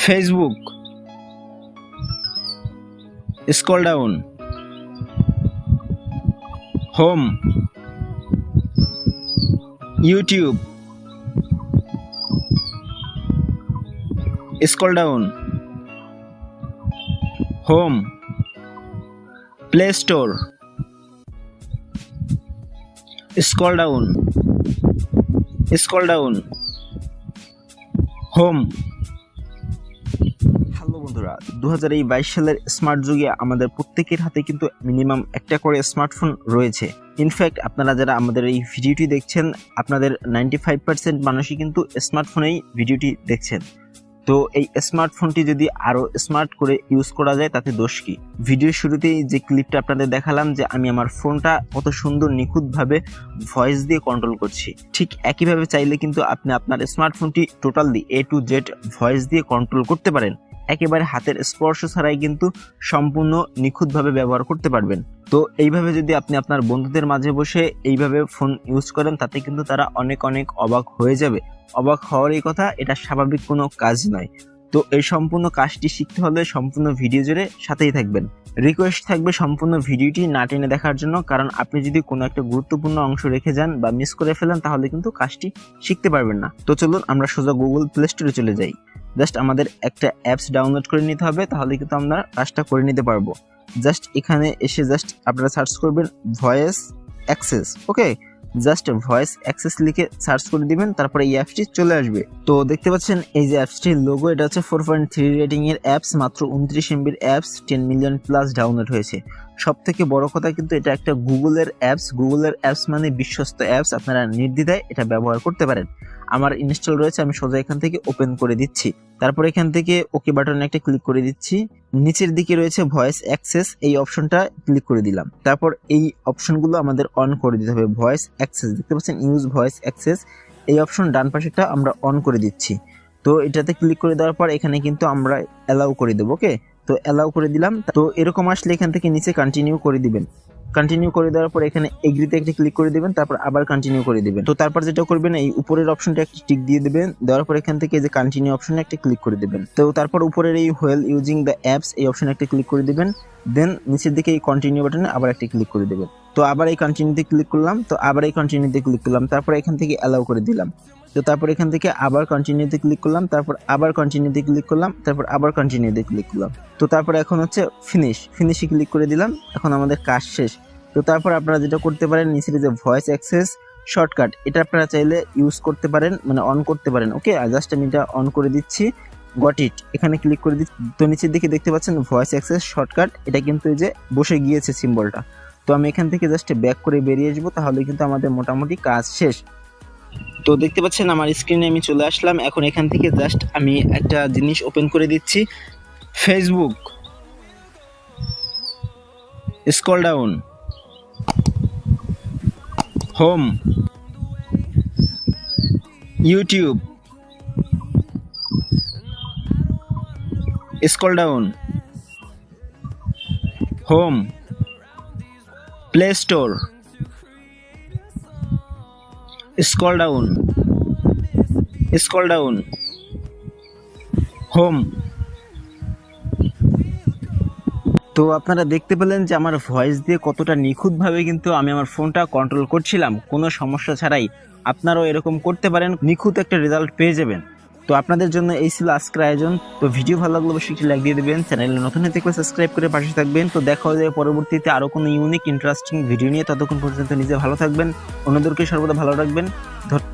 Facebook, scroll down, home, YouTube, scroll down, home, Play Store, scroll down, home. Hello বন্ধুরা, 2022 সালের smart যুগে আমাদের প্রত্যেকের হাতে কিন্তু মিনিমাম একটা করে স্মার্টফোন রয়েছে। ইনফ্যাক্ট আপনারা যারা আমাদের এই ভিডিওটি দেখছেন, আপনাদের 95% মানুষই কিন্তু স্মার্টফোনেই ভিডিওটি দেখছেন। তো এই স্মার্টফোনটি যদি আরও স্মার্ট করে ইউজ করা যায় তাতে দোষ কি? ভিডিওর শুরুতেই যে ক্লিপটা আপনাদের দেখালাম যে আমি আমার ফোনটা কত সুন্দর নিখুঁতভাবে ভয়েস দিয়ে কন্ট্রোল করছি, ঠিক একইভাবে চাইলে কিন্তু আপনি আপনার স্মার্টফোনটি totally A to Z voice দিয়ে কন্ট্রোল করতে পারেন। একেবারে হাতের স্পর্শ ছাড়াই কিন্তু সম্পূর্ণ নিখুঁতভাবে ব্যবহার করতে পারবেন। তো এইভাবে যদি আপনি আপনার বন্ধুদের মাঝে বসে এইভাবে ফোন ইউজ করেন তাতে কিন্তু তারা অনেক অবাক হয়ে যাবে। অবাক হওয়ারই কথা, এটা স্বাভাবিক কোনো কাজ নয়। তো এই সম্পূর্ণ কাজটি শিখতে হলে সম্পূর্ণ ভিডিও জুড়ে সাথেই থাকবেন। রিকোয়েস্ট থাকবে সম্পূর্ণ ভিডিওটি না টেনে দেখার জন্য, কারণ আপনি যদি কোনো একটা গুরুত্বপূর্ণ অংশ রেখে যান বা মিস করে ফেলেন তাহলে কিন্তু কাজটি শিখতে পারবেন না। তো চলুন আমরা সোজা গুগল প্লে স্টোরে চলে যাই। জাস্ট আমাদের একটা অ্যাপস ডাউনলোড করে নিতে হবে, তাহলে কিন্তু আমরা কাজটা করে নিতে পারবো। জাস্ট এখানে এসে জাস্ট আপনারা সার্চ করবেন ভয়েস অ্যাক্সেস। ওকে, জাস্ট ভয়েস অ্যাক্সেস লিখে সার্চ করে দিবেন, তারপরে এই অ্যাপসটি চলে আসবে। তো দেখতে পাচ্ছেন এই যে অ্যাপসটির লোগো, এটা হচ্ছে 4.3 রেটিং এর অ্যাপস, মাত্র 29 MB apps, 10 million plus download হয়েছে। সব থেকে বড় কথা কিন্তু এটা একটা গুগলের অ্যাপস মানে বিশ্বস্ত অ্যাপস, আপনারা নির্দ্বিধায় এটা ব্যবহার করতে পারেন। আমার ইনস্টল রয়েছে, আমি সোজা এখান থেকে ওপেন করে দিচ্ছি। তারপর এখান থেকে ওকে বাটনে একটা ক্লিক করে দিচ্ছি। নিচের দিকে রয়েছে ভয়েস অ্যাক্সেস, এই অপশনটা ক্লিক করে দিলাম। তারপর এই অপশনগুলো আমাদের অন করে দিতে হবে। ভয়েস অ্যাক্সেস দেখতে পাচ্ছেন, ইউজ ভয়েস অ্যাক্সেস, এই অপশন ডান পাশেটা আমরা অন করে দিচ্ছি। তো এটাতে ক্লিক করে দেওয়ার পর এখানে কিন্তু আমরা অ্যালাউ করে দেবো। ওকে, তো অ্যালাউ করে দিলাম। তো এরকম আসলে এখান থেকে নিচে কন্টিনিউ করে দিবেন। কন্টিনিউ করে দেওয়ার পর এখানে এগ্রিতে একটা ক্লিক করে দিবেন, তারপর আবার কন্টিনিউ করে দিবেন। তো তারপর যেটা করবেন, এই উপরের অপশনটা একটা টিক দিয়ে দিবেন, দেওয়ার পর এখান থেকে যে কন্টিনিউ অপশনে একটা ক্লিক করে দিবেন। তো তারপর উপরের এই হোয়েল ইউজিং দ্য অ্যাপস এই অপশনে একটা ক্লিক করে দিবেন। দেন নিচের দিকে এই কন্টিনিউ বাটনে আবার একটা ক্লিক করে দিবেন। তো আবার এই কন্টিনিউতে ক্লিক করলাম, তো আবার এই কন্টিনিউতে ক্লিক করলাম, তারপর এখান থেকে অ্যালাউ করে দিলাম। তো তারপর এখান থেকে আবার কন্টিনিউতে ক্লিক করলাম, তারপর আবার কন্টিনিউতে ক্লিক করলাম, তারপর আবার কন্টিনিউতে ক্লিক করলাম। তো তারপর এখন হচ্ছে ফিনিশে ক্লিক করে দিলাম। এখন আমাদের কাজ শেষ। তো তারপর আপনারা যেটা করতে পারেন, নিচের যে ভয়েস অ্যাক্সেস শর্টকাট, এটা আপনারা চাইলে ইউজ করতে পারেন, মানে অন করতে পারেন। ওকে, জাস্ট আমি এটা অন করে দিচ্ছি। গট ইট, এখানে ক্লিক করে দিচ্ছি। তো নিচের দিকে দেখতে পাচ্ছেন ভয়েস অ্যাক্সেস শর্টকাট, এটা কিন্তু এই যে বসে গিয়েছে সিম্বলটা। তো আমি এখান থেকে জাস্ট ব্যাক করে বেরিয়ে আসবো, তাহলে কিন্তু আমাদের মোটামুটি কাজ শেষ। তো দেখতে পাচ্ছেন আমার স্ক্রিনে আমি চলে আসলাম। এখন এখান থেকে জাস্ট আমি একটা জিনিস ওপেন করে দিচ্ছি, Facebook, scroll down, home, YouTube, scroll down, home, play store, scroll down, home. তো আপনারা দেখতে পেলেন যে আমার ভয়েস দিয়ে কতটা নিখুঁতভাবে কিন্তু আমি আমার ফোনটা কন্ট্রোল করছিলাম, কোনো সমস্যা ছাড়াই। আপনারাও এরকম করতে পারেন, নিখুঁত একটা রেজাল্ট পেয়ে যাবেন। তো আপনাদের জন্য এই ছিল আজকের আয়োজন। তো ভিডিও ভালো লাগলে অবশ্যই একটি লাইক দিয়ে দেবেন, চ্যানেলে নতুন হয়ে থাকলে সাবস্ক্রাইব করে পাশে থাকবেন। তো দেখা হবে পরবর্তীতে আরও কোনো ইউনিক ইন্টারেস্টিং ভিডিও নিয়ে। ততক্ষণ পর্যন্ত নিজে ভালো থাকবেন, অন্যদেরকে সর্বদা ভালো রাখবেন।